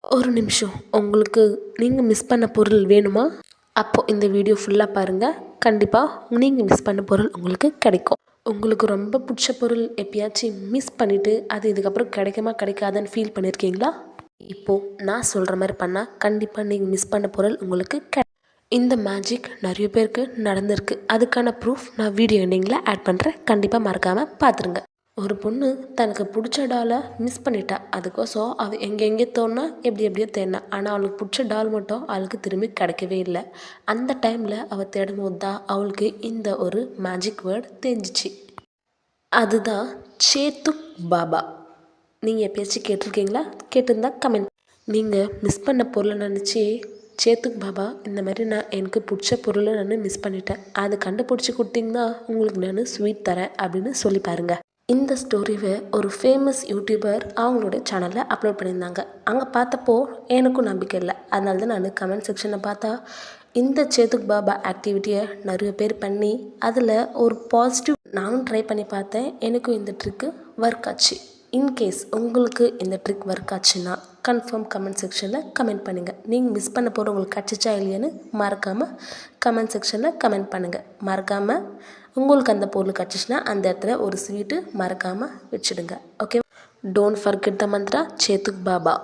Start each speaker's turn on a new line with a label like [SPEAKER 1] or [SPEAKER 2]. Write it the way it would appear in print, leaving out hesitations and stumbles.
[SPEAKER 1] ஒரு நிமிஷம், உங்களுக்கு நீங்கள் மிஸ் பண்ண பொருள் வேணுமா? அப்போது இந்த வீடியோ ஃபுல்லாக பாருங்கள். கண்டிப்பாக நீங்கள் மிஸ் பண்ண பொருள் உங்களுக்கு கிடைக்கும். உங்களுக்கு ரொம்ப பிடிச்ச பொருள் எப்பயாச்சும் மிஸ் பண்ணிவிட்டு அது இதுக்கப்புறம் கிடைக்குமா கிடைக்காதுன்னு ஃபீல் பண்ணியிருக்கீங்களா? இப்போது நான் சொல்கிற மாதிரி பண்ணால் கண்டிப்பாக நீங்கள் மிஸ் பண்ண பொருள் உங்களுக்கு இந்த மேஜிக் நிறைய பேருக்கு நடந்திருக்கு. அதுக்கான ப்ரூஃப் நான் வீடியோ எண்டிங்கில் ஆட் பண்ணுறேன். கண்டிப்பாக மறக்காமல் பார்த்துருங்க. ஒரு பொண்ணு தனக்கு பிடிச்ச டாலை மிஸ் பண்ணிட்டா. அதுக்கோசம் அவள் எங்கெங்கே தோணுனா எப்படியோ தேடினா. ஆனால் அவளுக்கு பிடிச்ச டால் மட்டும் அவளுக்கு திரும்பி கிடைக்கவே இல்லை. அந்த டைமில் அவள் தேடும் போது தான் அவளுக்கு இந்த ஒரு மேஜிக் வேர்டு தெரிஞ்சிச்சு. அதுதான் சேத்துக் பாபா. நீங்கள் எப்பயாச்சும் கேட்டிருக்கீங்களா? கேட்டிருந்தா கமெண்ட். நீங்கள் மிஸ் பண்ண பொருளை நினச்சி சேத்துக் பாபா இந்த மாதிரி நான் எனக்கு பிடிச்ச பொருளை நான் மிஸ் பண்ணிட்டேன், அது கண்டுபிடிச்சி கொடுத்தீங்கன்னா உங்களுக்கு நான் ஸ்வீட் தரேன் அப்படின்னு சொல்லி பாருங்கள். இந்த ஸ்டோரியை ஒரு ஃபேமஸ் யூடியூபர் அவங்களோட சேனலில் அப்லோட் பண்ணியிருந்தாங்க. அங்கே பார்த்தப்போ எனக்கும் நம்பிக்கை இல்லை. அதனால தான் நான் கமெண்ட் செக்ஷனை பார்த்தா இந்த சேத்துக் பாபா ஆக்டிவிட்டியை நிறைய பேர் பண்ணி அதில் ஒரு பாசிட்டிவ் நானும் ட்ரை பண்ணி பார்த்தேன். எனக்கும் இந்த ட்ரிக்கு ஒர்க் ஆச்சு. இன்கேஸ் உங்களுக்கு இந்த ட்ரிக் ஒர்க் ஆச்சுன்னா கன்ஃபார்ம் கமெண்ட் செக்ஷனில் கமெண்ட் பண்ணுங்கள். நீங்கள் மிஸ் பண்ண போகிற உங்களுக்கு கிடச்சிச்சா இல்லையான்னு மறக்காமல் கமெண்ட் செக்ஷனில் கமெண்ட் பண்ணுங்கள். மறக்காமல் உங்களுக்கு அந்த பொருள் கிடச்சிச்சின்னா அந்த இடத்துல ஒரு ஸ்வீட்டு மறக்காமல் வச்சுடுங்க. Okay, don't forget the mantra சேத்துக் பாபா.